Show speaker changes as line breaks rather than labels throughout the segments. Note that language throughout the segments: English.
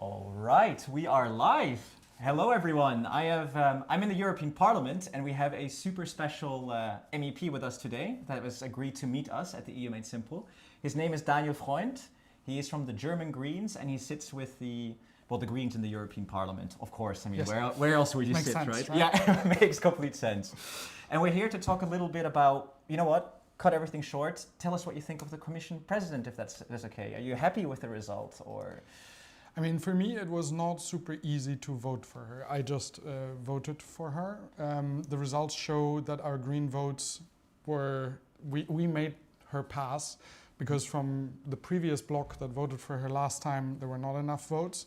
All right, we are live. Hello, everyone. I'm in the European Parliament, and we have a super special MEP with us today that has agreed to meet us at the EU Made Simple. His name is Daniel Freund. He is from the German Greens, and he sits with the Greens in the European Parliament. Of course, I mean, yes. where else would you
Makes
sit,
sense,
right?
right?
Yeah, it makes complete sense. And we're here to talk a little bit about, you know what? Cut everything short. Tell us what you think of the Commission President, if that's okay. Are you happy with the result, or?
I mean, for me, it was not super easy to vote for her. I just voted for her. The results show that our Green votes we made her pass, because from the previous bloc that voted for her last time, there were not enough votes.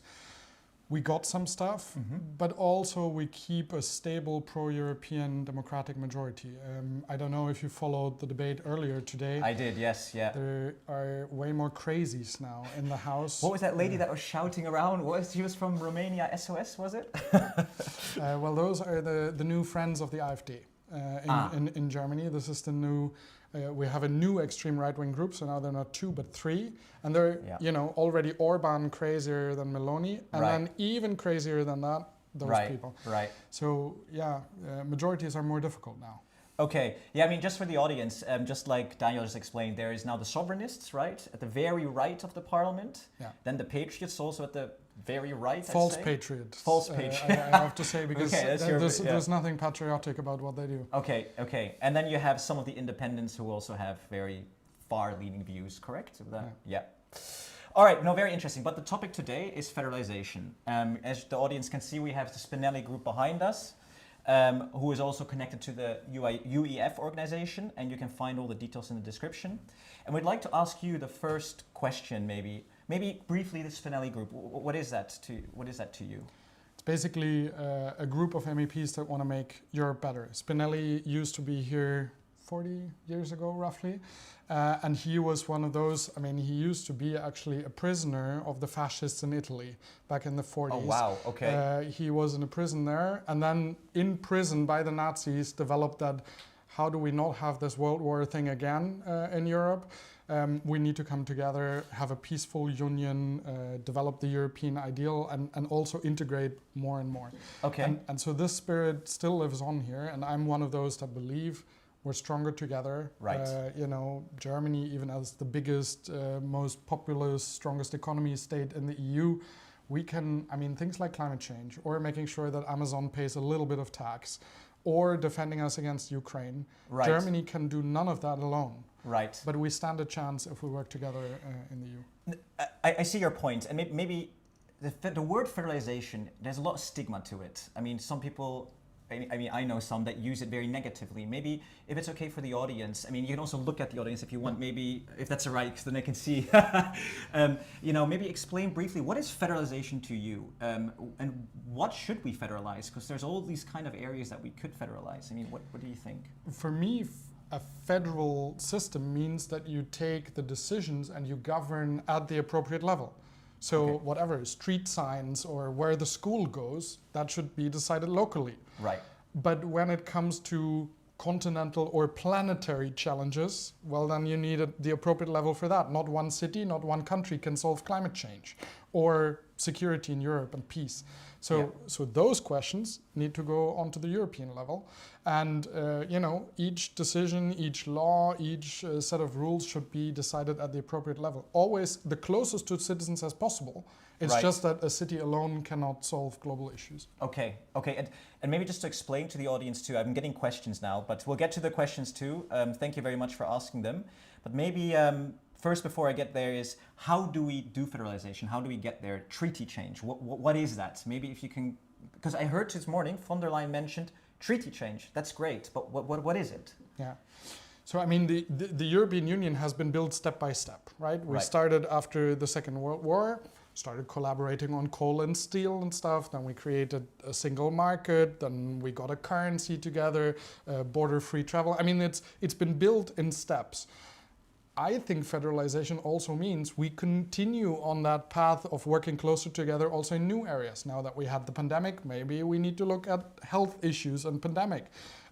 We got some stuff, but also we keep a stable pro-European democratic majority. I don't know if you followed the debate earlier today.
I did, yes, yeah.
There are way more crazies now in the House.
What was that lady that was shouting around? She was from Romania, SOS, was it?
Well, those are the new friends of the AfD in Germany. This is the new. We have a new extreme right-wing group, so now they're not two but three, and they're already Orban crazier than Meloni, and then even crazier than that, those people.
Right.
So majorities are more difficult now.
Okay, yeah, I mean, just for the audience, just like Daniel just explained, there is now the sovereignists, right, at the very right of the parliament. Yeah. Then the patriots also at the very right.
False patriot.
False patriot.
I have to say, because
okay,
there's nothing patriotic about what they do.
Okay. And then you have some of the independents who also have very far-leaning views, correct? Yeah. All right, no, very interesting. But the topic today is federalization. As the audience can see, we have the Spinelli group behind us. Who is also connected to the UEF organization, and you can find all the details in the description. And we'd like to ask you the first question, maybe briefly, the Spinelli group. What is that to you?
It's basically a group of MEPs that want to make Europe better. Spinelli used to be here 40 years ago, roughly. And he was one of those, I mean, he used to be actually a prisoner of the fascists in Italy back in the 40s.
Oh, wow, okay.
He was in a prison there, and then in prison by the Nazis developed that, how do we not have this World War thing again in Europe? We need to come together, have a peaceful union, develop the European ideal, and also integrate more and more.
Okay.
And so this spirit still lives on here, and I'm one of those that believe we're stronger together.
Right.
Germany, even as the biggest, most populous, strongest economy state in the EU, we can, things like climate change, or making sure that Amazon pays a little bit of tax, or defending us against Ukraine. Right. Germany can do none of that alone.
Right.
But we stand a chance if we work together in the EU.
I see your point, and maybe the word federalization, there's a lot of stigma to it. I mean, some people. I know some that use it very negatively. Maybe if it's okay for the audience, you can also look at the audience if you want, maybe if that's all right, because then they can see. Maybe explain briefly, what is federalization to you? And what should we federalize? Because there's all these kind of areas that we could federalize. What do you think?
For me, a federal system means that you take the decisions and you govern at the appropriate level. So whatever, street signs or where the school goes, that should be decided locally.
Right.
But when it comes to continental or planetary challenges, well, then you need the appropriate level for that. Not one city, not one country can solve climate change or security in Europe and peace. So those questions need to go onto the European level. And, each decision, each law, each set of rules should be decided at the appropriate level. Always the closest to citizens as possible. It's just that a city alone cannot solve global issues.
Okay. And maybe just to explain to the audience too, I'm getting questions now, but we'll get to the questions too. Thank you very much for asking them. But maybe first, before I get there, is how do we do federalization? How do we get there? Treaty change. What is that? Maybe if you can, because I heard this morning von der Leyen mentioned treaty change. That's great, but what is it?
Yeah. So the European Union has been built step by step, right? We started after the Second World War, started collaborating on coal and steel and stuff. Then we created a single market. Then we got a currency together, border-free travel. It's been built in steps. I think federalization also means we continue on that path of working closer together also in new areas. Now that we had the pandemic, maybe we need to look at health issues and pandemic.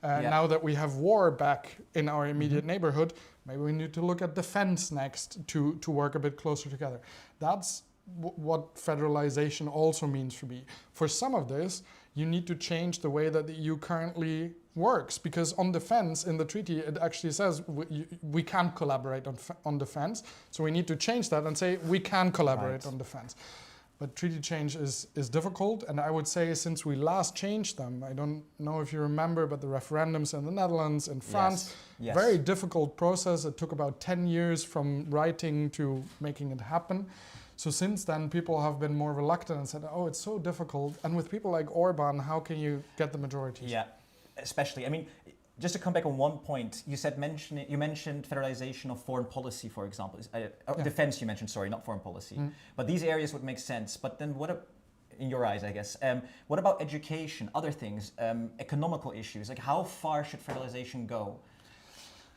Now that we have war back in our immediate neighborhood, maybe we need to look at defense next to work a bit closer together. That's what federalization also means for me. For some of this, you need to change the way that the EU currently works, because on defense in the treaty it actually says we can't collaborate on defense, so we need to change that and say we can collaborate on defense. But treaty change is difficult, and I would say since we last changed them, I don't know if you remember, but the referendums in the Netherlands, in France,
yes.
Very difficult process. It took about 10 years from writing to making it happen. So since then, people have been more reluctant and said, oh, it's so difficult. And with people like Orban, how can you get the majorities?
Yeah, especially. I mean, just to come back on one point, you mentioned federalization of foreign policy, for example. Defense you mentioned, sorry, not foreign policy. But these areas would make sense. But then in your eyes, I guess, what about education, other things, economical issues? Like how far should federalization go?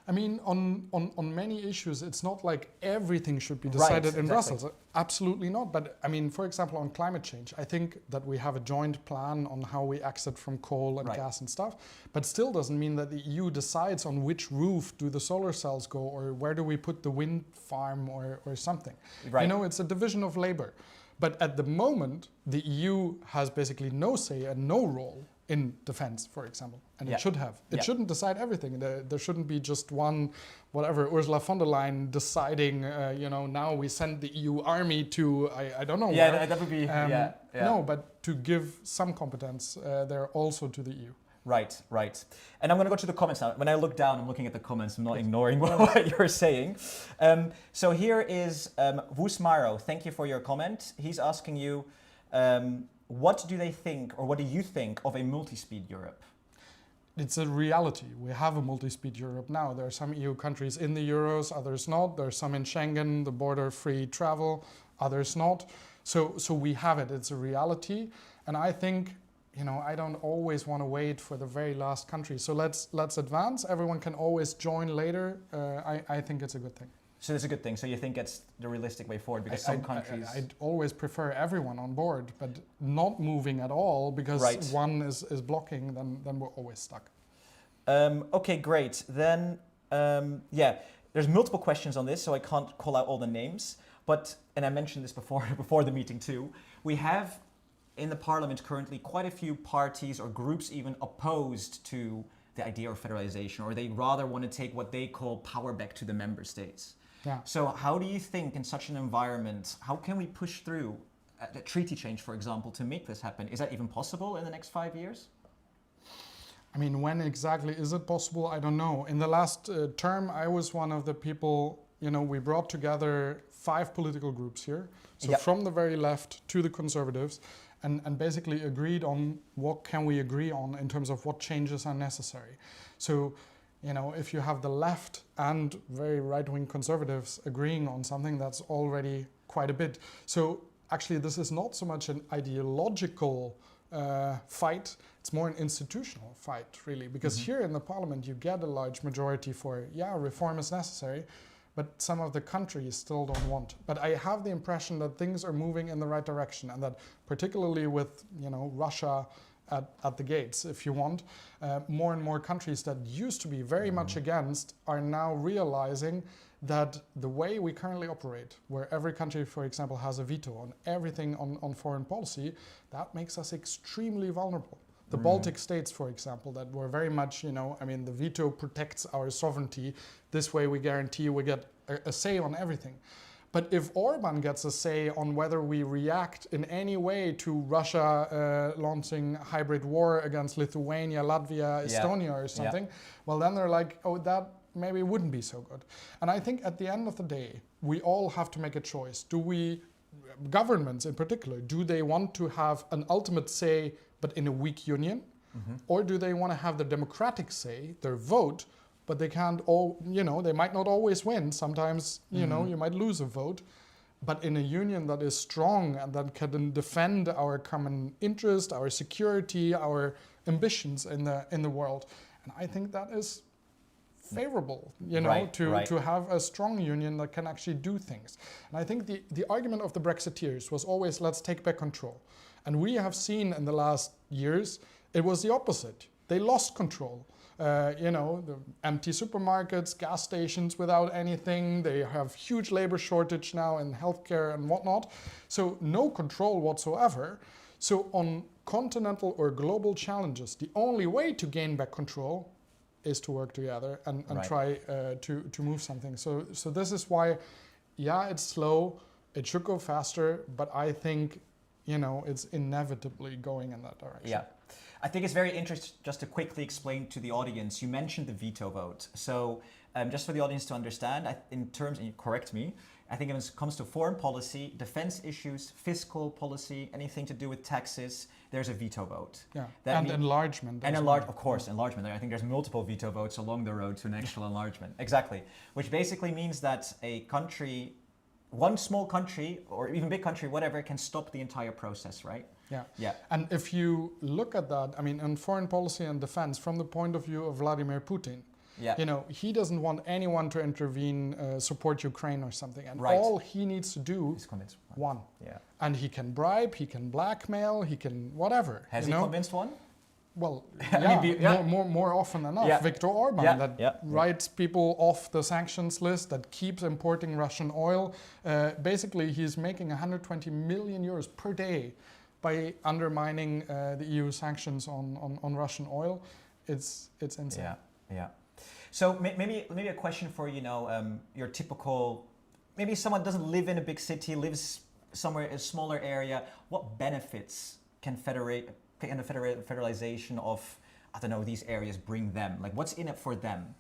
I mean, on many issues, it's not like everything should be decided in Brussels. Absolutely not. But I mean, for example, on climate change, I think that we have a joint plan on how we exit from coal and gas and stuff. But still doesn't mean that the EU decides on which roof do the solar cells go, or where do we put the wind farm or something.
Right.
You know, it's a division of labor. But at the moment, the EU has basically no say and no role in defense, for example, and it should have. It shouldn't decide everything. There shouldn't be just one, whatever, Ursula von der Leyen deciding, now we send the EU army to, I don't know where.
Yeah, that would be,
No, but to give some competence there also to the EU.
Right. And I'm going to go to the comments now. When I look down, I'm looking at the comments. I'm not ignoring what you're saying. So here is Wusmaro. Thank you for your comment. He's asking you, what do they think, or what do you think of a multi-speed Europe?
It's a reality. We have a multi-speed Europe now. There are some EU countries in the Euros, others not. There are some in Schengen, the border-free travel, others not. So we have it. It's a reality. And I think, I don't always want to wait for the very last country. So let's advance. Everyone can always join later. I think it's a good thing.
So it's a good thing. So you think it's the realistic way forward, because some countries...
I'd always prefer everyone on board, but not moving at all, because one is blocking, then we're always stuck.
Okay, great. Then, there's multiple questions on this, so I can't call out all the names. But, and I mentioned this before the meeting too, we have in the parliament currently quite a few parties or groups even opposed to the idea of federalization, or they rather want to take what they call power back to the member states.
Yeah.
So how do you think in such an environment, how can we push through a treaty change, for example, to make this happen? Is that even possible in the next 5 years?
I mean, when exactly is it possible? I don't know. In the last term, I was one of the people, we brought together 5 political groups here. So from the very left to the conservatives, and basically agreed on what can we agree on in terms of what changes are necessary. So, if you have the left and very right-wing conservatives agreeing on something, that's already quite a bit. So actually, this is not so much an ideological fight, it's more an institutional fight, really. Because here in the parliament, you get a large majority for, reform is necessary, but some of the countries still don't want. But I have the impression that things are moving in the right direction, and that particularly with, Russia at the gates, if you want, more and more countries that used to be very much against are now realizing that the way we currently operate, where every country, for example, has a veto on everything on foreign policy, that makes us extremely vulnerable. The Baltic states, for example, that were very much, the veto protects our sovereignty. This way we guarantee we get a say on everything. But if Orban gets a say on whether we react in any way to Russia launching hybrid war against Lithuania, Latvia, Estonia or something, well, then they're like, oh, that maybe wouldn't be so good. And I think at the end of the day, we all have to make a choice. Governments in particular, do they want to have an ultimate say but in a weak union? Or do they want to have the democratic say, their vote, but they can't they might not always win. Sometimes, you might lose a vote, but in a union that is strong and that can defend our common interest, our security, our ambitions in the world. And I think that is favorable, to have a strong union that can actually do things. And I think the argument of the Brexiteers was always, let's take back control. And we have seen in the last years, it was the opposite. They lost control. The empty supermarkets, gas stations without anything. They have huge labor shortage now in healthcare and whatnot. So no control whatsoever. So on continental or global challenges, the only way to gain back control is to work together and try to move something. So this is why, it's slow. It should go faster, but I think, it's inevitably going in that direction.
Yeah. I think it's very interesting just to quickly explain to the audience. You mentioned the veto vote. So just for the audience to understand, in terms, and you correct me, I think when it comes to foreign policy, defense issues, fiscal policy, anything to do with taxes, there's a veto vote.
Yeah, and enlargement.
And of course, enlargement. I think there's multiple veto votes along the road to an actual enlargement. Exactly. Which basically means that a country, one small country, or even big country, whatever, can stop the entire process, right?
Yeah.
Yeah.
And if you look at that, in foreign policy and defense, from the point of view of Vladimir Putin, he doesn't want anyone to intervene, support Ukraine or something. And all he needs to do is
convince
one.
Yeah.
And he can bribe, he can blackmail, he can whatever.
Has he convinced one?
Well, more often than not.
Yeah.
Viktor Orban writes people off the sanctions list, that keeps importing Russian oil. Basically, he's making 120 million euros per day by undermining the EU sanctions on Russian oil. It's insane.
Yeah. So maybe a question for your typical, maybe someone doesn't live in a big city, lives somewhere in a smaller area. What benefits can the federalization of these areas bring them? Like, what's in it for them?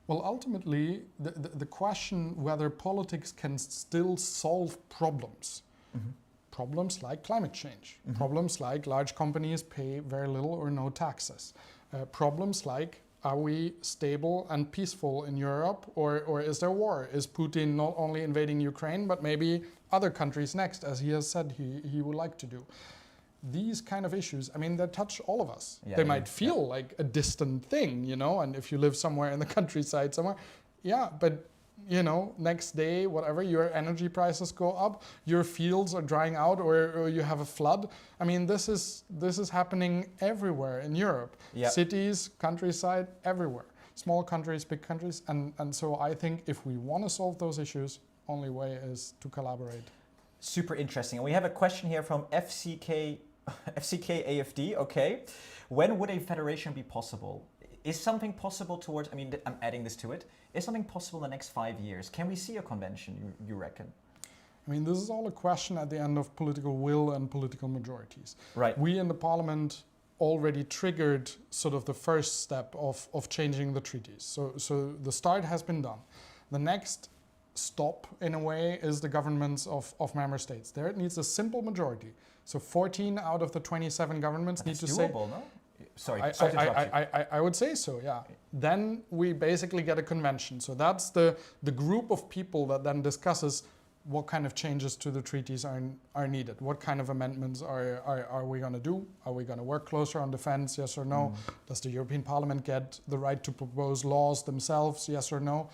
Well, ultimately, the question whether politics can still solve problems. Mm-hmm. Problems like climate change, problems like large companies pay very little or no taxes, problems like, are we stable and peaceful in Europe, or is there war? Is Putin not only invading Ukraine, but maybe other countries next, as he has said he would like to do? These kind of issues, they touch all of us. They might feel like a distant thing, and if you live somewhere in the countryside somewhere, but next day, whatever, your energy prices go up, your fields are drying out, or you have a flood. This is happening everywhere in Europe. Yep. Cities, countryside, everywhere. Small countries, big countries. And so I think if we want to solve those issues, only way is to collaborate.
Super interesting. And we have a question here from FCK AFD. Okay. When would a federation be possible? Is something possible towards, I'm adding this to it, is something possible in the next 5 years? Can we see a convention, you reckon?
This is all a question at the end of political will and political majorities.
Right.
We in the parliament already triggered sort of the first step of changing the treaties. So the start has been done. The next stop, in a way, is the governments of member states. There it needs a simple majority. So 14 out of the 27 governments need to say...
doable, no? Sorry,
I would say so, yeah. Then we basically get a convention. So that's the group of people that then discusses what kind of changes to the treaties are needed. What kind of amendments are we going to do? Are we going to work closer on defense, yes or no? Does the European Parliament get the right to propose laws themselves, yes or no?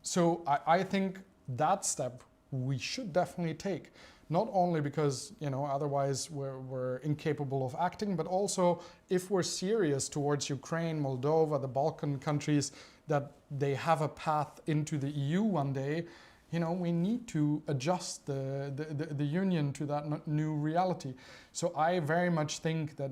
So I think that step we should definitely take. Not only because, otherwise we're incapable of acting, but also if we're serious towards Ukraine, Moldova, the Balkan countries, that they have a path into the EU one day, we need to adjust the union to that new reality. So I very much think that,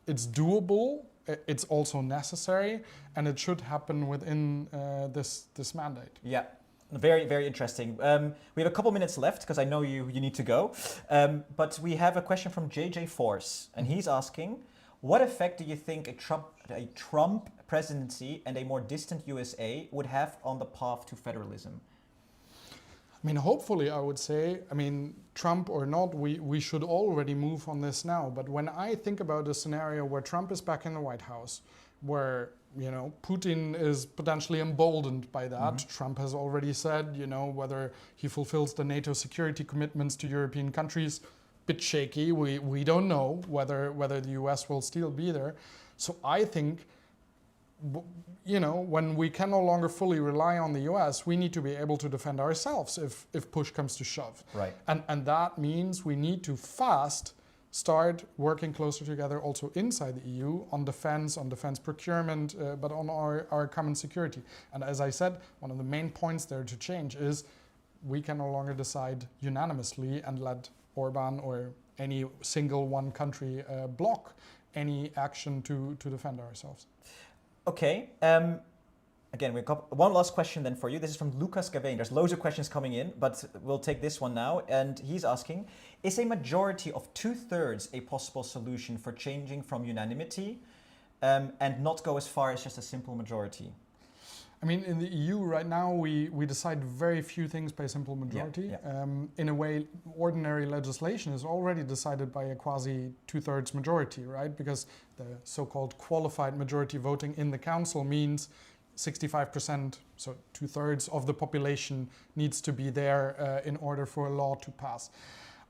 it's doable, it's also necessary, and it should happen within this mandate.
Yeah. Very, very interesting. We have a couple minutes left because I know you need to go. But we have a question from JJ Force, and he's asking, what effect do you think a Trump presidency and a more distant USA would have on the path to federalism?
Hopefully, I would say, Trump or not, we should already move on this now. But when I think about a scenario where Trump is back in the White House, where Putin is potentially emboldened by that. Trump has already said, whether he fulfills the NATO security commitments to European countries, bit shaky. We don't know whether the US will still be there. So I think, when we can no longer fully rely on the US, we need to be able to defend ourselves if push comes to shove.
Right.
And that means we need to fast start working closer together also inside the EU on defense procurement, but on our common security. And as I said, one of the main points there to change is we can no longer decide unanimously and let Orban or any single one country block any action to defend ourselves.
Okay. Again, we've got one last question then for you. This is from Lucas Gavain. There's loads of questions coming in, but we'll take this one now. And he's asking, is a majority of 2/3 a possible solution for changing from unanimity and not go as far as just a simple majority?
I mean, in the EU right now, we decide very few things by simple majority.
Yeah.
In a way, ordinary legislation is already decided by a quasi 2/3 majority, right? Because the so-called qualified majority voting in the council means 65%, so 2/3 of the population needs to be there in order for a law to pass.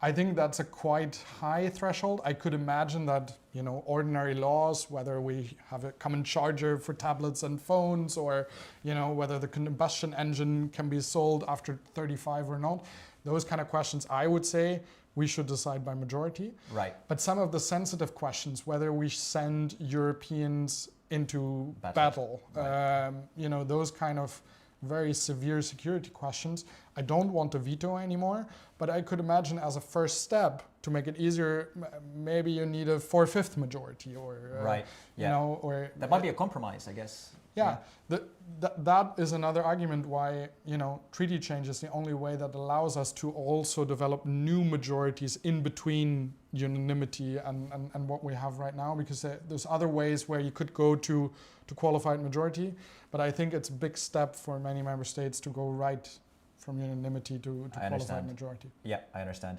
I think that's a quite high threshold. I could imagine that, you know, ordinary laws, whether we have a common charger for tablets and phones, or, you know, whether the combustion engine can be sold after 35 or not, those kind of questions, I would say we should decide by majority.
Right.
But some of the sensitive questions, whether we send Europeans into battle,
right.
You know, those kind of very severe security questions, I don't want to veto anymore, but I could imagine as a first step to make it easier, maybe you need a 4/5 majority, or
right.
You know, or
that might be a compromise, I guess.
Yeah, that is another argument why, you know, treaty change is the only way that allows us to also develop new majorities in between unanimity and what we have right now, because there's other ways where you could go to qualified majority, but I think it's a big step for many member states to go right from unanimity to qualified majority.
Yeah, I understand.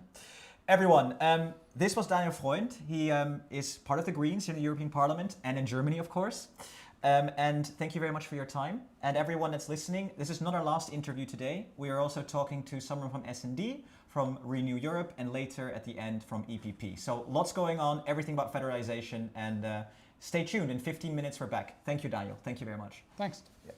Everyone, this was Daniel Freund. He is part of the Greens in the European Parliament and in Germany, of course. And thank you very much for your time. And everyone that's listening, this is not our last interview today. We are also talking to someone from S&D, from Renew Europe, and later at the end from EPP. So lots going on, everything about federalization, and stay tuned. In 15 minutes, we're back. Thank you, Daniel. Thank you very much.
Thanks.
Yeah.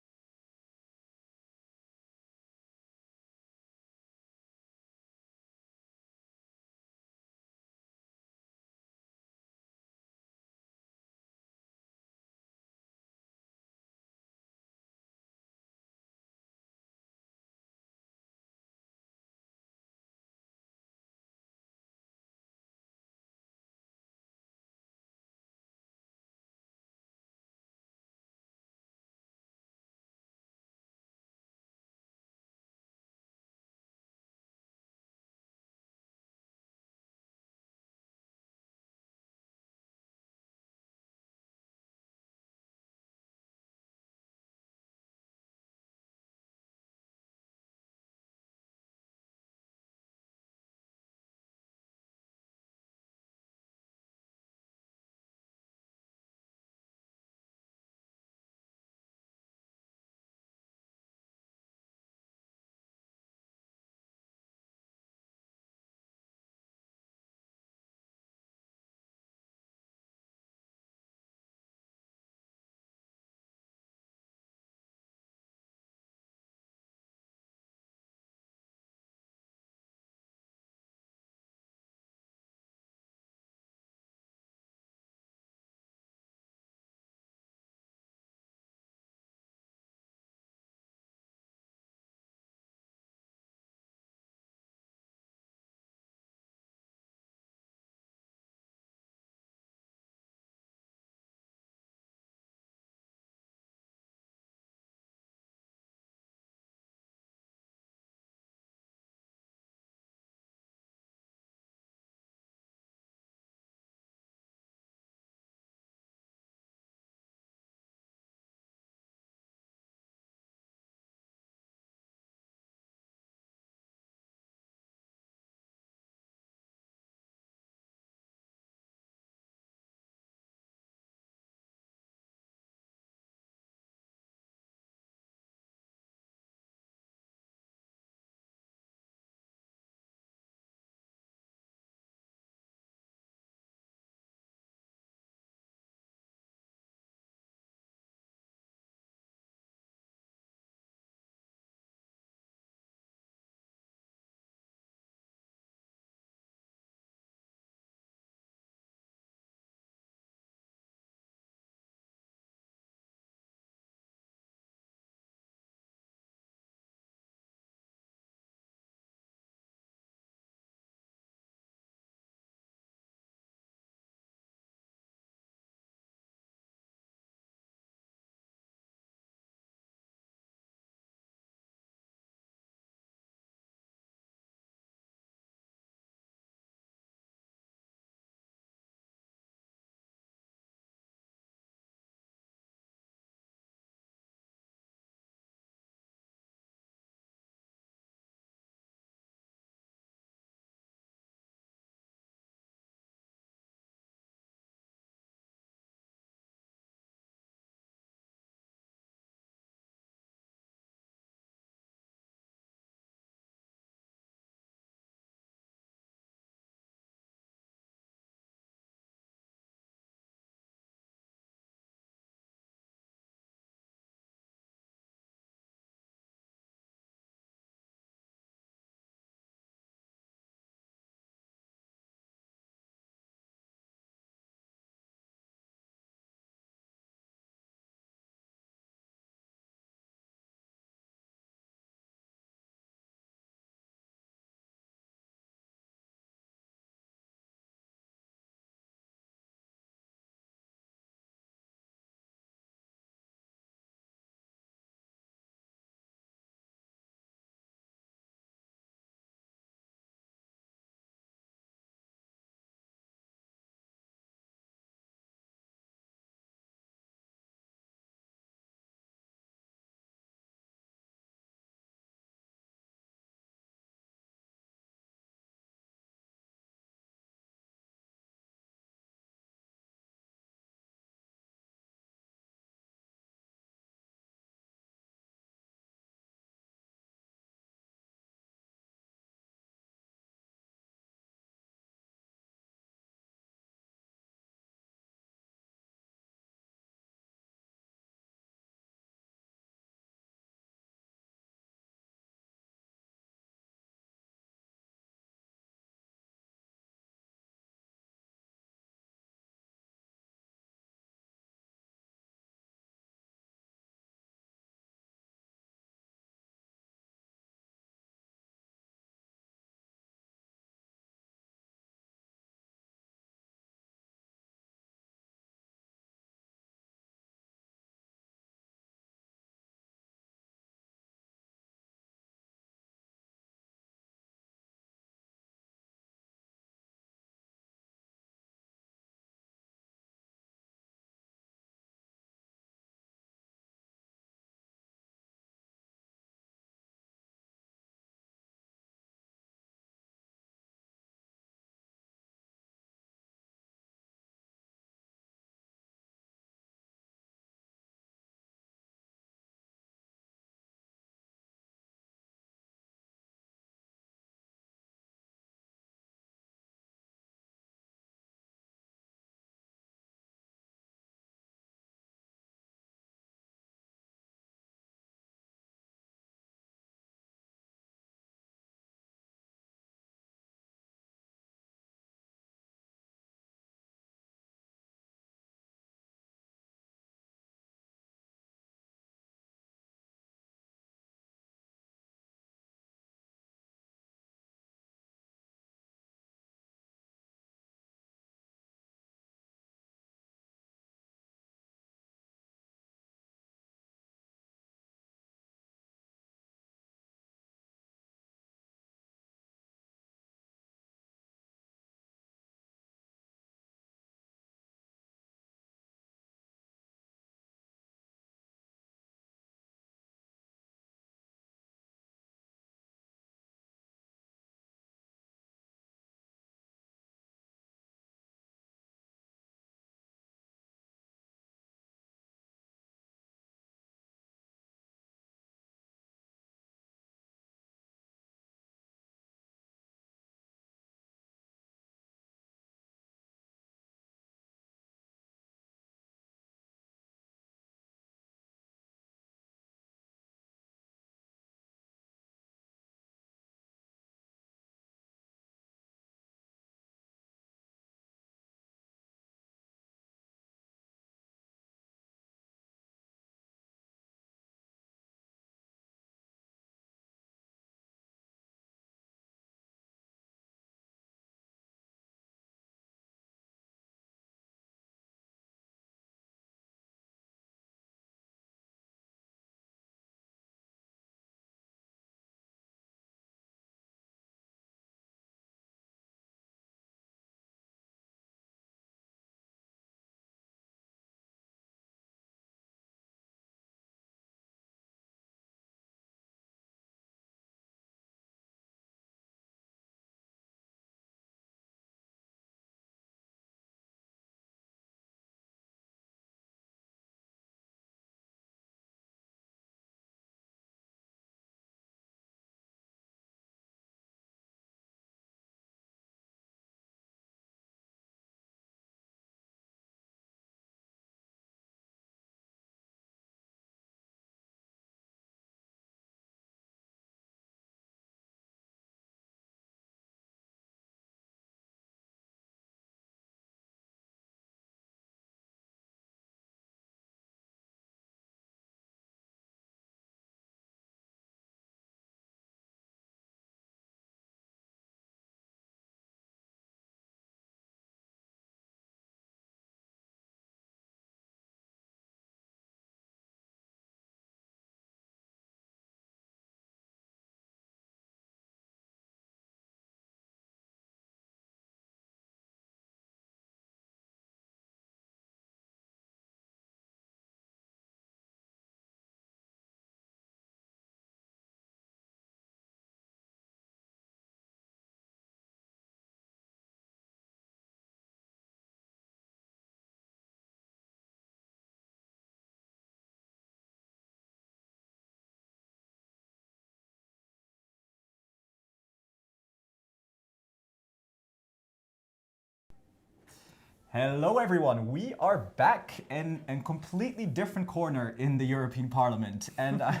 Hello everyone, we are back in a completely different corner in the European Parliament. And I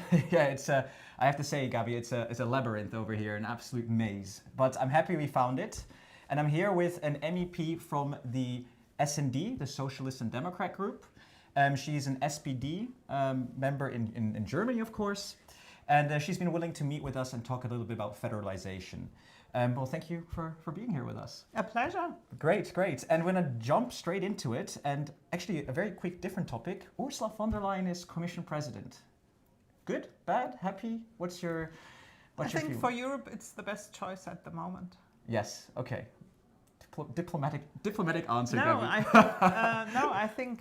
have to say, Gabi, it's a labyrinth over here, an absolute maze. But I'm happy we found it. And I'm here with an MEP from the S&D, the Socialist and Democrat group. She's an SPD member in Germany, of course. And she's been willing to meet with us and talk a little bit about federalization. Well, thank you for being here with us.
A pleasure.
Great. And we're going to jump straight into it. And actually, a very quick different topic. Ursula von der Leyen is Commission President. Good? Bad? Happy? What's your
I think
feeling?
for Europe, it's the best choice at the moment.
Yes. Okay. Diplomatic answer.
No,
Gabi.
I think,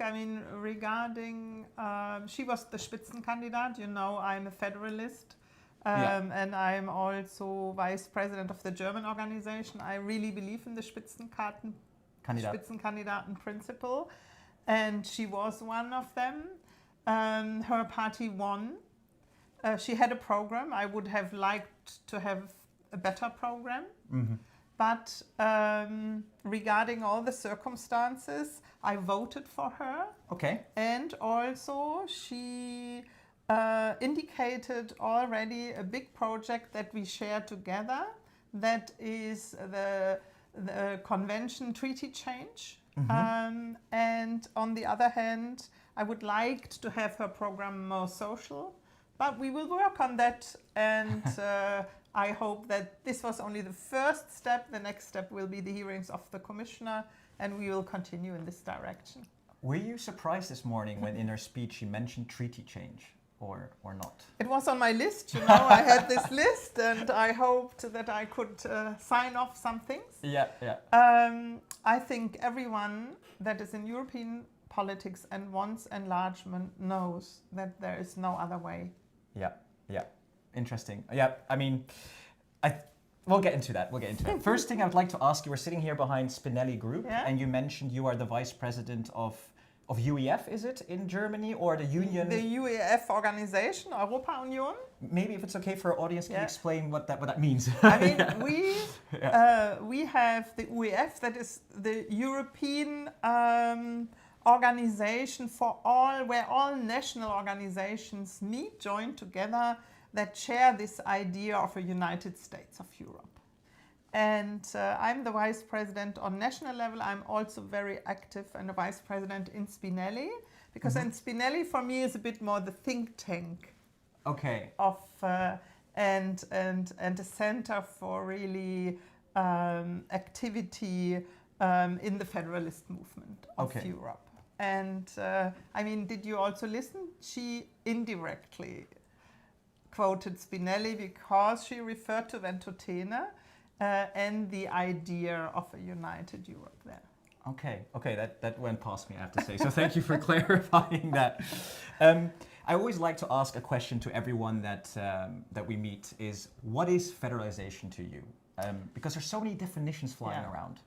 regarding, she was the Spitzenkandidat. You know, I'm a federalist. And I'm also vice president of the German organization. I really believe in the Spitzenkandidaten principle. And she was one of them. Her party won. She had a program. I would have liked to have a better program.
Mm-hmm.
But regarding all the circumstances, I voted for her.
Okay.
And also she indicated already a big project that we share together, that is the convention treaty change.
Mm-hmm.
And on the other hand, I would like to have her program more social, but we will work on that. And I hope that this was only the first step. The next step will be the hearings of the commissioner, and we will continue in this direction.
Were you surprised this morning when in her speech she mentioned treaty change? Or not?
It was on my list, you know. I had this list, and I hoped that I could sign off some things.
Yeah.
I think everyone that is in European politics and wants enlargement knows that there is no other way.
Yeah. Interesting. Yeah, I mean, we'll get into that. First thing I would like to ask you, we're sitting here behind Spinelli Group, and you mentioned you are the vice president of UEF, is it, in Germany, or the union?
The UEF organization, Europa Union.
Maybe if it's okay for our audience, can you explain what that means?
I mean, we have the UEF, that is the European organization for all, where all national organizations meet, join together, that share this idea of a United States of Europe. And I'm the vice president on national level. I'm also very active and a vice president in Spinelli, because then Spinelli for me is a bit more the think tank.
Okay.
Of and a center for really activity in the federalist movement of Europe. And I mean, did you also listen? She indirectly quoted Spinelli because she referred to Ventotene. And the idea of a united Europe there. Okay, that went past me, I have to say. So thank you for clarifying that. I always like to ask a question to everyone that we meet is, what is federalization to you? Because there's so many definitions flying around.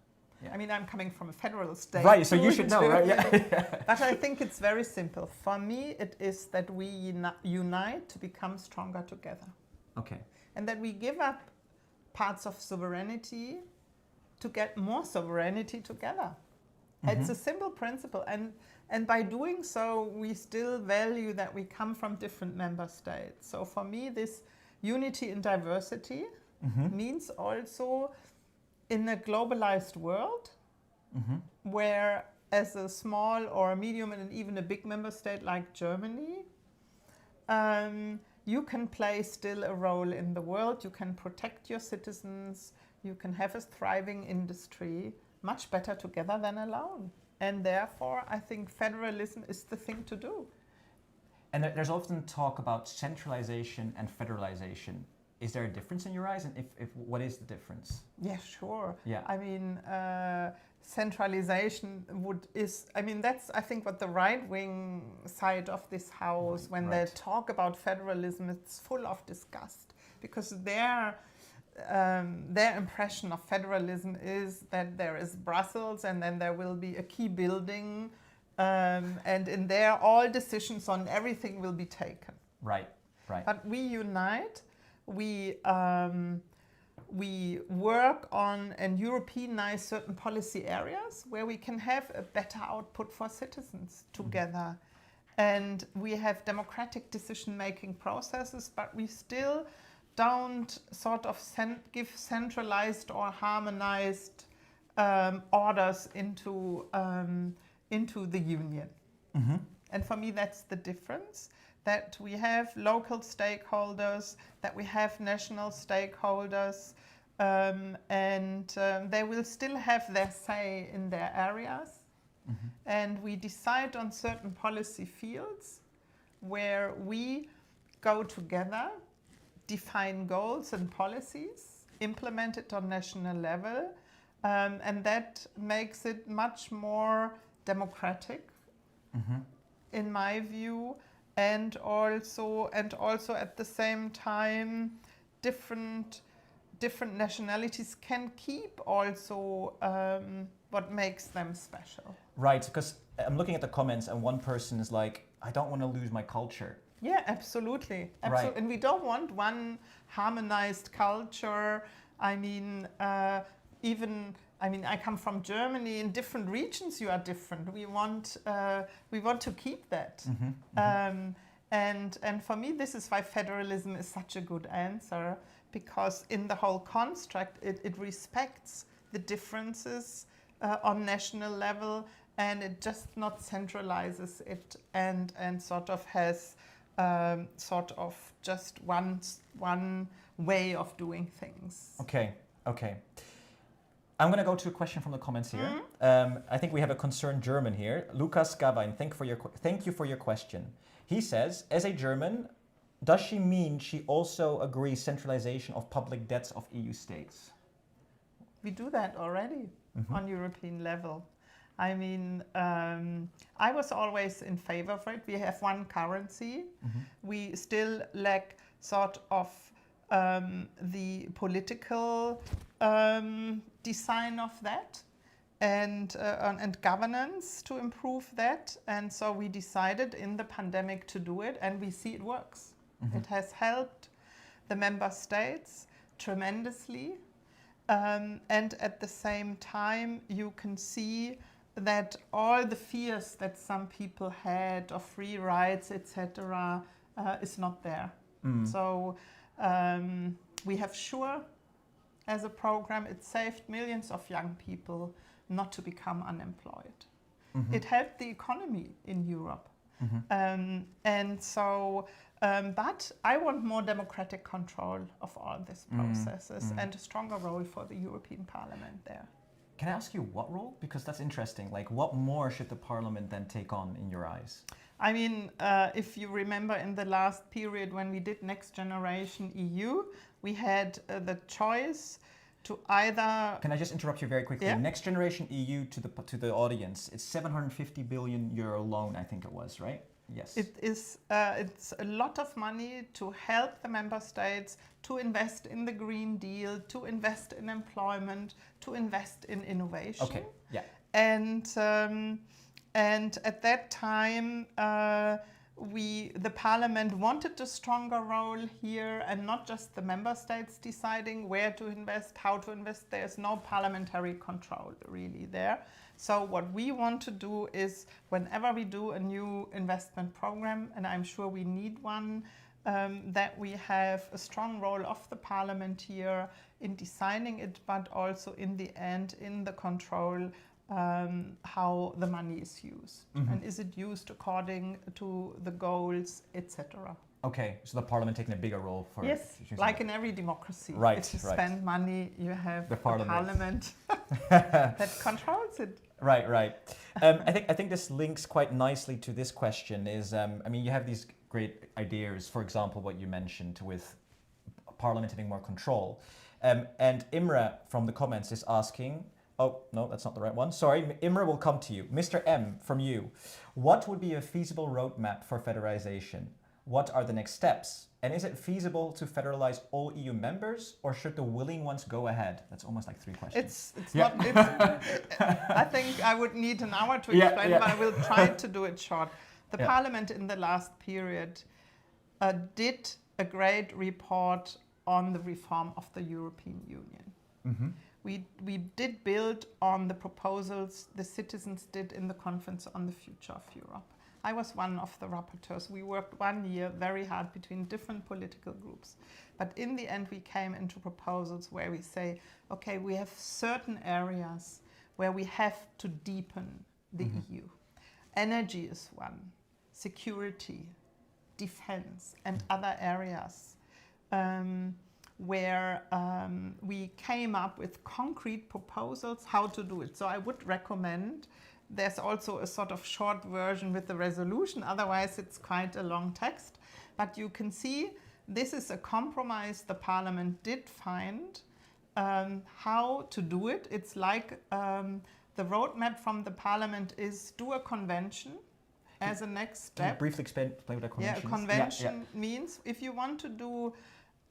Yeah. I mean, I'm coming from a federal state.
Right, so you should know, right? Yeah.
But I think it's very simple. For me, it is that we unite to become stronger together.
Okay.
And that we give up parts of sovereignty to get more sovereignty together. Mm-hmm. It's a simple principle, and by doing so, we still value that we come from different member states. So for me, this unity in diversity means also in a globalized world, where as a small or a medium and even a big member state like Germany, you can play still a role in the world, you can protect your citizens, you can have a thriving industry, much better together than alone. And therefore, I think federalism is the thing to do.
And there's often talk about centralization and federalization. Is there a difference in your eyes? And if what is the difference?
Yeah, sure.
Yeah.
I mean, centralization that's, I think, what the right-wing side of this house, when they talk about federalism, it's full of disgust, because their impression of federalism is that there is Brussels and then there will be a key building, and in there all decisions on everything will be taken.
Right.
But we unite, we we work on and Europeanize certain policy areas where we can have a better output for citizens together. And we have democratic decision-making processes, but we still don't sort of give centralized or harmonized orders into the union. And for me, that's the difference, that we have local stakeholders, that we have national stakeholders, and they will still have their say in their areas. And we decide on certain policy fields where we go together, define goals and policies, implement it on national level, and that makes it much more democratic, in my view, and also at the same time, different nationalities can keep also what makes them special.
Right, because I'm looking at the comments and one person is like, I don't want to lose my culture.
Yeah, absolutely.
Right.
And we don't want one harmonized culture. I mean, I come from Germany. In different regions, you are different. We want to keep that. And for me, this is why federalism is such a good answer, because in the whole construct, it respects the differences on national level, and it just not centralizes it and sort of has sort of just one way of doing things.
Okay. I'm going to go to a question from the comments here. I think we have a concerned German here. Lukas Gavain, thank you for your question. He says, as a German, does she mean she also agrees centralization of public debts of EU states?
We do that already on European level. I mean, I was always in favor of it. We have one currency. We still lack sort of the political design of that and governance to improve that. And so we decided in the pandemic to do it, and we see it works. It has helped the member states tremendously. And at the same time, you can see that all the fears that some people had of free rides, etc., is not there. So we have SURE as a program. It saved millions of young people not to become unemployed. It helped the economy in Europe. And so, but I want more democratic control of all these processes and a stronger role for the European Parliament there.
Can I ask you what role? Because that's interesting. Like, what more should the Parliament then take on in your eyes?
I mean, if you remember in the last period when we did Next Generation EU, we had the choice to either...
Can I just interrupt you very quickly?
Yeah?
Next Generation EU, to the audience, it's 750 billion euro loan, I think it was, right? Yes.
It is. It's a lot of money to help the member states to invest in the Green Deal, to invest in employment, to invest in innovation.
Okay. Yeah.
And at that time, the Parliament wanted a stronger role here, and not just the member states deciding where to invest, how to invest. There's no parliamentary control really there. So what we want to do is, whenever we do a new investment program, and I'm sure we need one, that we have a strong role of the Parliament here in designing it, but also in the end in the control how the money is used. And is it used according to the goals, etc.
Okay, so the Parliament taking a bigger role for...
Yes, like in every democracy.
Right,
if you
right.
spend money, you have
The
a
Parliament.
that controls it.
Right. I think this links quite nicely to this question is, I mean, you have these great ideas, for example, what you mentioned with Parliament having more control. And Imre from the comments is asking, oh, no, that's not the right one. Sorry, Imre will come to you. Mr. M, from you, what would be a feasible roadmap for federalization? What are the next steps? And is it feasible to federalize all EU members, or should the willing ones go ahead? That's almost like 3 questions.
It's not. I think I would need an hour to explain, but I will try to do it short. The Parliament in the last period did a great report on the reform of the European Union.
Mm-hmm.
We did build on the proposals the citizens did in the Conference on the Future of Europe. I was one of the rapporteurs. We worked 1 year very hard between different political groups. But in the end, we came into proposals where we say, okay, we have certain areas where we have to deepen the EU. Energy is one, security, defense, and other areas where we came up with concrete proposals how to do it. So I would recommend, there's also a sort of short version with the resolution, otherwise it's quite a long text. But you can see this is a compromise the Parliament did find how to do it. It's like the roadmap from the Parliament is do a convention as a next step.
Can you briefly explain what a convention is?
Yeah, a convention means if you want to do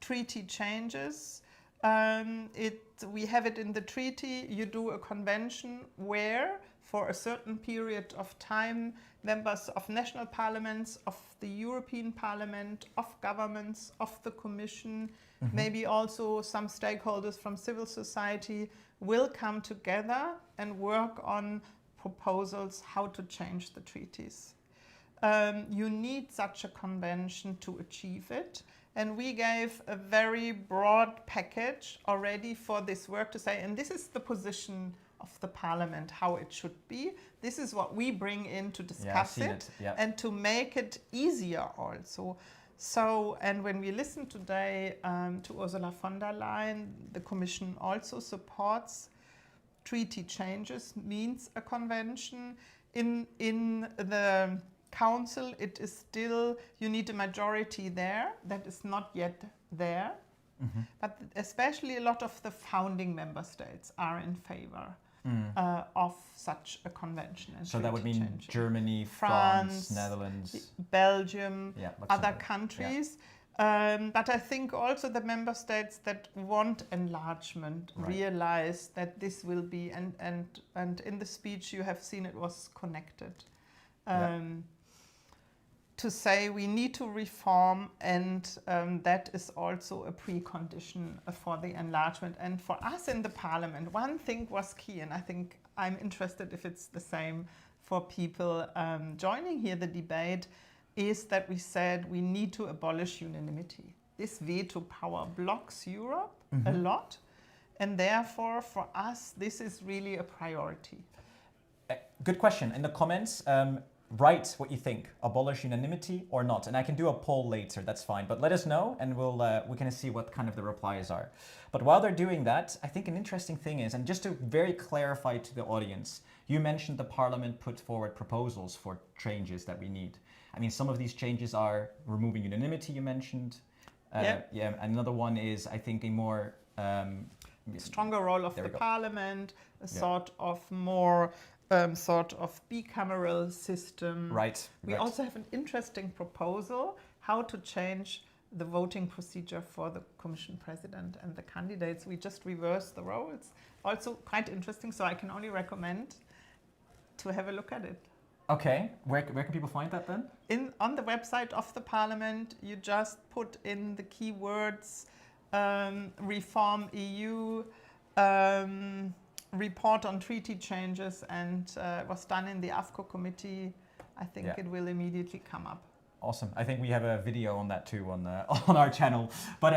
treaty changes, we have it in the treaty, you do a convention where for a certain period of time members of national parliaments, of the European Parliament, of governments, of the Commission, maybe also some stakeholders from civil society will come together and work on proposals how to change the treaties. You need such a convention to achieve it. And we gave a very broad package already for this work to say, and this is the position of the Parliament, how it should be. This is what we bring in to discuss it. And to make it easier also. So, and when we listen today to Ursula von der Leyen, the Commission also supports treaty changes, means a convention. In the Council, it is still, you need a majority there, that is not yet there. But especially a lot of the founding member states are in favor of such a convention.
So that would mean
changes.
Germany, France, Netherlands,
Belgium, other countries. But I think also the member states that want enlargement realize that this will be, and in the speech you have seen it was connected. To say we need to reform, and that is also a precondition for the enlargement. And for us in the Parliament, one thing was key, and I think I'm interested if it's the same for people joining here the debate, is that we said we need to abolish unanimity. This veto power blocks Europe a lot, and therefore for us this is really a priority.
Good question. In the comments, write what you think. Abolish unanimity or not. And I can do a poll later, that's fine. But let us know and we can see what kind of the replies are. But while they're doing that, I think an interesting thing is, and just to very clarify to the audience, you mentioned the Parliament put forward proposals for changes that we need. I mean, some of these changes are removing unanimity, you mentioned. Another one is, I think, a more...
stronger role of the Parliament, a sort of more... sort of bicameral system. We also have an interesting proposal how to change the voting procedure for the Commission President and the candidates. We just reverse the roles. Also quite interesting, so I can only recommend to have a look at it.
Okay, where can people find that then?
On the website of the Parliament, you just put in the keywords reform EU, report on treaty changes, and was done in the AFCO committee. I think it will immediately come up.
Awesome. I think we have a video on that too on our channel. But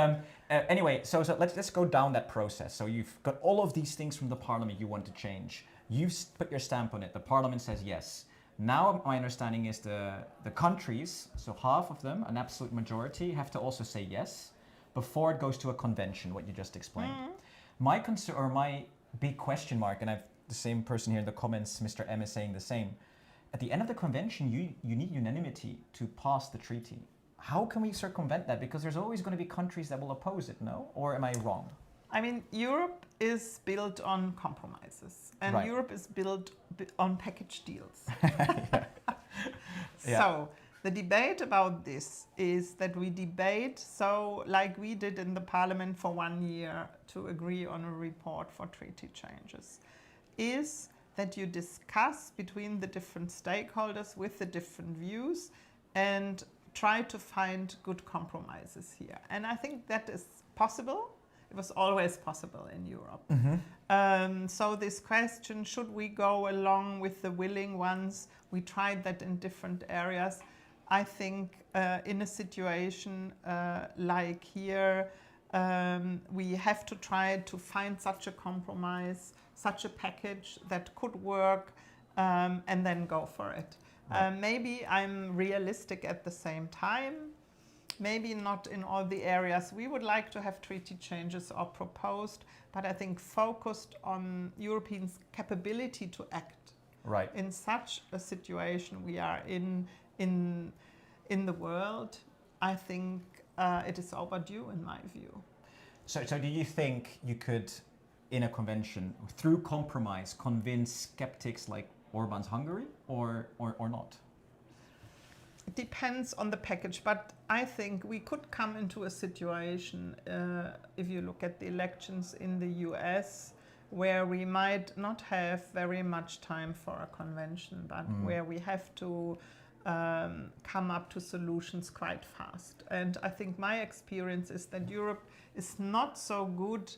anyway, so let's go down that process. So you've got all of these things from the Parliament you want to change. You've put your stamp on it. The Parliament says yes. Now my understanding is the countries, so half of them, an absolute majority, have to also say yes before it goes to a convention, what you just explained. My concern, or my big question mark, and I've the same person here in the comments, Mr. M, is saying the same. At the end of the convention, you need unanimity to pass the treaty. How can we circumvent that? Because there's always going to be countries that will oppose it, no? Or am I wrong?
I mean, Europe is built on compromises, and Europe is built on package deals. So the debate about this is that we debate, so like we did in the Parliament for 1 year to agree on a report for treaty changes, is that you discuss between the different stakeholders with the different views and try to find good compromises here. And I think that is possible. It was always possible in Europe. So this question, should we go along with the willing ones? We tried that in different areas. I think in a situation like here, we have to try to find such a compromise, such a package that could work, and then go for it. Maybe I'm realistic at the same time. Maybe not in all the areas we would like to have treaty changes or proposed, but I think focused on Europeans' capability to act in such a situation we are in the world. I think it is overdue in my view.
So do you think you could, in a convention, through compromise, convince skeptics like Orban's Hungary or not?
It depends on the package, but I think we could come into a situation, if you look at the elections in the US, where we might not have very much time for a convention, but where we have to come up to solutions quite fast. And I think my experience is that Europe is not so good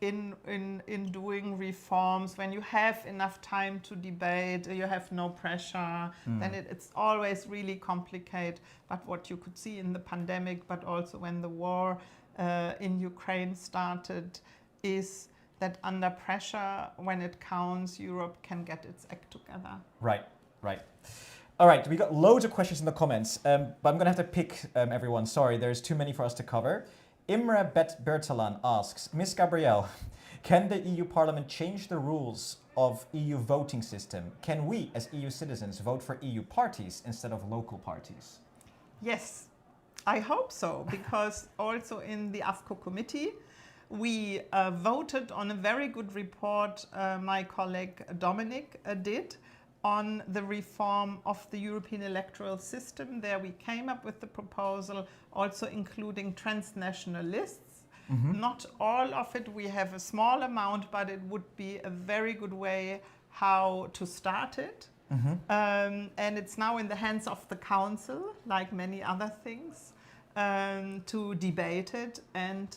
in doing reforms. When you have enough time to debate, you have no pressure, then it's always really complicated. But what you could see in the pandemic, but also when the war in Ukraine started, is that under pressure, when it counts, Europe can get its act together.
Right. All right, we got loads of questions in the comments, but I'm going to have to pick everyone. Sorry, there's too many for us to cover. Imre Bertalan asks, Ms. Gabriele, can the EU Parliament change the rules of EU voting system? Can we, as EU citizens, vote for EU parties instead of local parties?
Yes, I hope so, because also in the AFCO committee, we voted on a very good report my colleague Dominic did on the reform of the European electoral system. There we came up with the proposal, also including transnational lists. Not all of it, we have a small amount, but it would be a very good way how to start it. And it's now in the hands of the Council, like many other things, to debate it and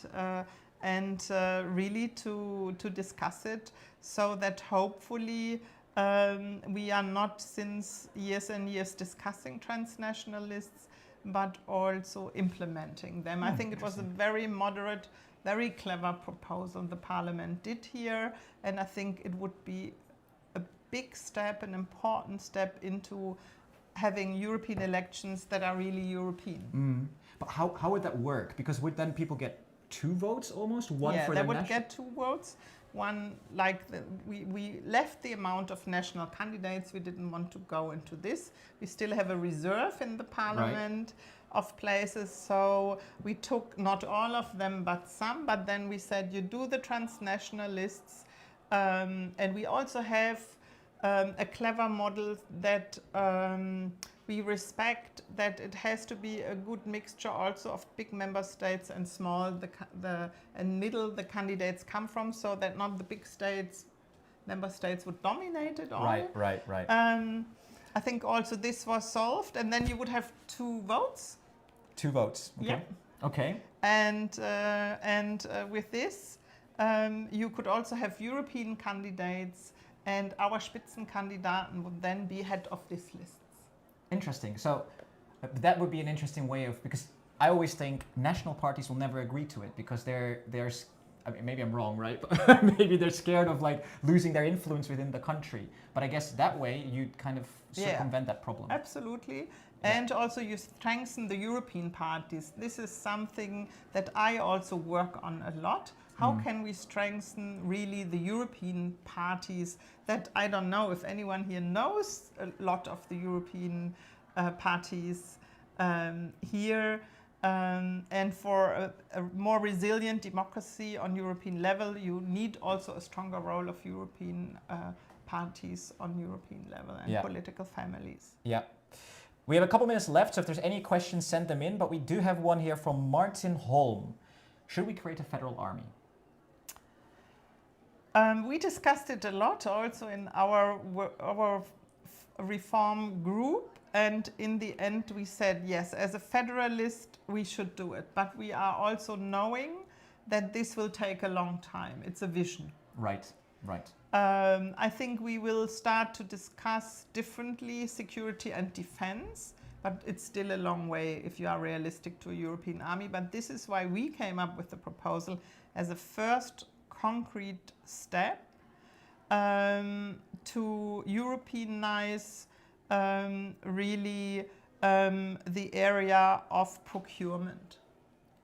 really to discuss it, so that hopefully we are not since years and years discussing transnational lists, but also implementing them. I think it was a very moderate, very clever proposal the Parliament did here, and I think it would be a big step, an important step into having European elections that are really European.
But how would that work? Because would then people get 2 votes almost? One for
they would get 2 votes. One, like we left the amount of national candidates. We didn't want to go into this. We still have a reserve in the Parliament of places. So we took not all of them, but some. But then we said, you do the transnational lists. And we also have a clever model that we respect that it has to be a good mixture also of big member states and small, and middle the candidates come from, so that not the big member states would dominate it all.
Right.
I think also this was solved, and then you would have 2 votes.
2 votes. Okay.
Yeah.
Okay.
And with this, you could also have European candidates, and our Spitzenkandidaten would then be head of this list.
Interesting. So that would be an interesting way of, because I always think national parties will never agree to it because they're I mean, maybe I'm wrong, right? But maybe they're scared of like losing their influence within the country. But I guess that way you kind of circumvent that problem.
Absolutely. And also you strengthen the European parties. This is something that I also work on a lot. How can we strengthen really the European parties that I don't know if anyone here knows a lot of the European parties here. And for a more resilient democracy on European level, you need also a stronger role of European parties on European level and political families.
Yeah. We have a couple minutes left, so if there's any questions, send them in. But we do have one here from Martin Holm. Should we create a federal army?
We discussed it a lot also in our reform group, and in the end we said yes, as a federalist we should do it, but we are also knowing that this will take a long time. It's a vision.
Right, right.
I think we will start to discuss differently security and defense, but it's still a long way if you are realistic to a European army. But this is why we came up with the proposal as a first concrete step to Europeanize really the area of procurement.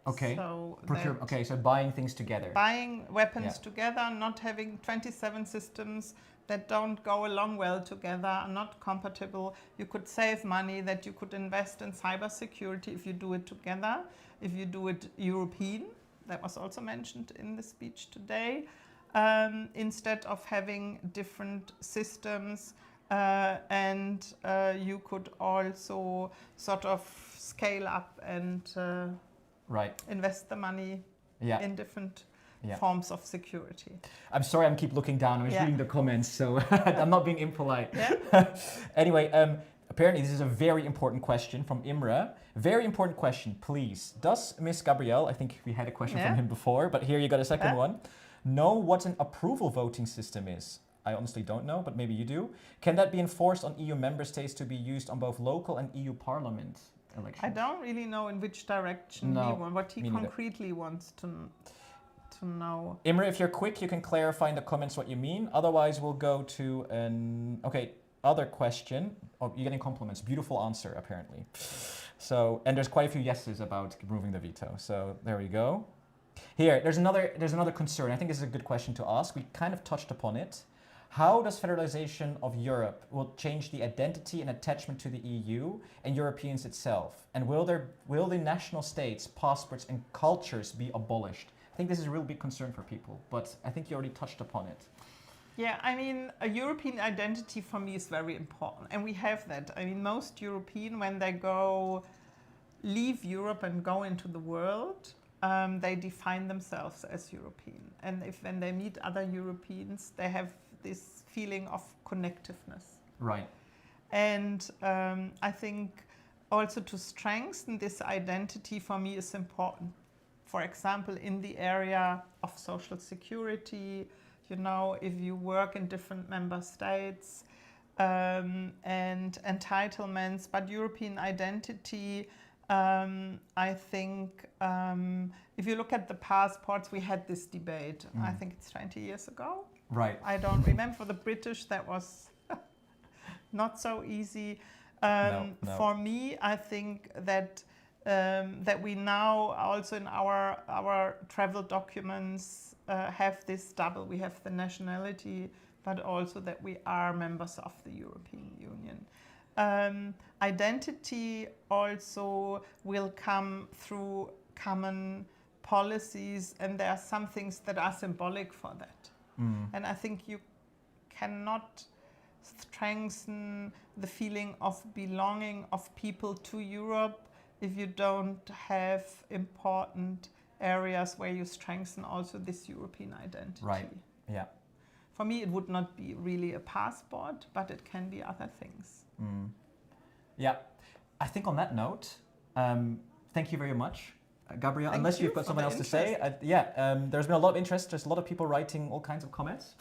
Okay.
So
okay, so buying things together.
Buying weapons together, not having 27 systems that don't go along well together, are not compatible. You could save money that you could invest in cybersecurity if you do it together, if you do it European. That was also mentioned in the speech today. Instead of having different systems, and you could also sort of scale up and invest the money in different forms of security.
I'm sorry, I keep looking down. I was reading the comments, so I'm not being impolite.
Yeah.
Anyway, apparently this is a very important question from Imre. Very important question, please. Does Miss Gabriele, I think we had a question from him before, but here you got a second one, know what an approval voting system is? I honestly don't know, but maybe you do. Can that be enforced on EU member states to be used on both local and EU parliament elections?
I don't really know in which direction he wants, what he concretely wants to know.
Imre, if you're quick, you can clarify in the comments what you mean. Otherwise, we'll go to an other question. Oh, you're getting compliments. Beautiful answer, apparently. So, and there's quite a few yeses about removing the veto. So there we go. Here, there's another concern. I think this is a good question to ask. We kind of touched upon it. How does federalization of Europe will change the identity and attachment to the EU and Europeans itself? And will the national states, passports and cultures be abolished? I think this is a real big concern for people, but I think you already touched upon it.
Yeah, I mean, a European identity for me is very important, and we have that. I mean, most European, when they leave Europe and go into the world, they define themselves as European. And when they meet other Europeans, they have this feeling of connectiveness.
Right.
And I think also to strengthen this identity for me is important. For example, in the area of social security, you know, if you work in different member states and entitlements, but European identity, I think if you look at the passports, we had this debate, I think it's 20 years ago.
Right.
I don't remember. For the British, that was not so easy.
No.
For me, I think that that we now also in our travel documents have this double. We have the nationality, but also that we are members of the European Union. Identity also will come through common policies, and there are some things that are symbolic for that. And I think you cannot strengthen the feeling of belonging of people to Europe if you don't have important areas where you strengthen also this European identity.
Right, yeah.
For me, it would not be really a passport, but it can be other things.
Yeah, I think on that note, thank you very much, Gabriele.
Thank
Unless
you
you've got
for
something
the
else to say. There's been a lot of interest. There's a lot of people writing all kinds of comments.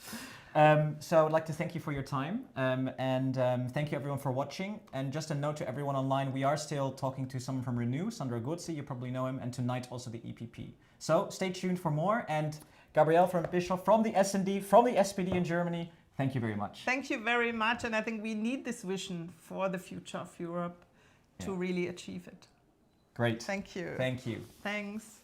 So I'd like to thank you for your time, and thank you everyone for watching. And just a note to everyone online, we are still talking to someone from Renew, Sandro Guzzi, you probably know him, and tonight also the EPP. So stay tuned for more. And Gabriele Bischoff from the SD, from the SPD in Germany, thank you very much.
Thank you very much, and I think we need this vision for the future of Europe to really achieve it.
Great.
Thank you.
Thank you.
Thanks.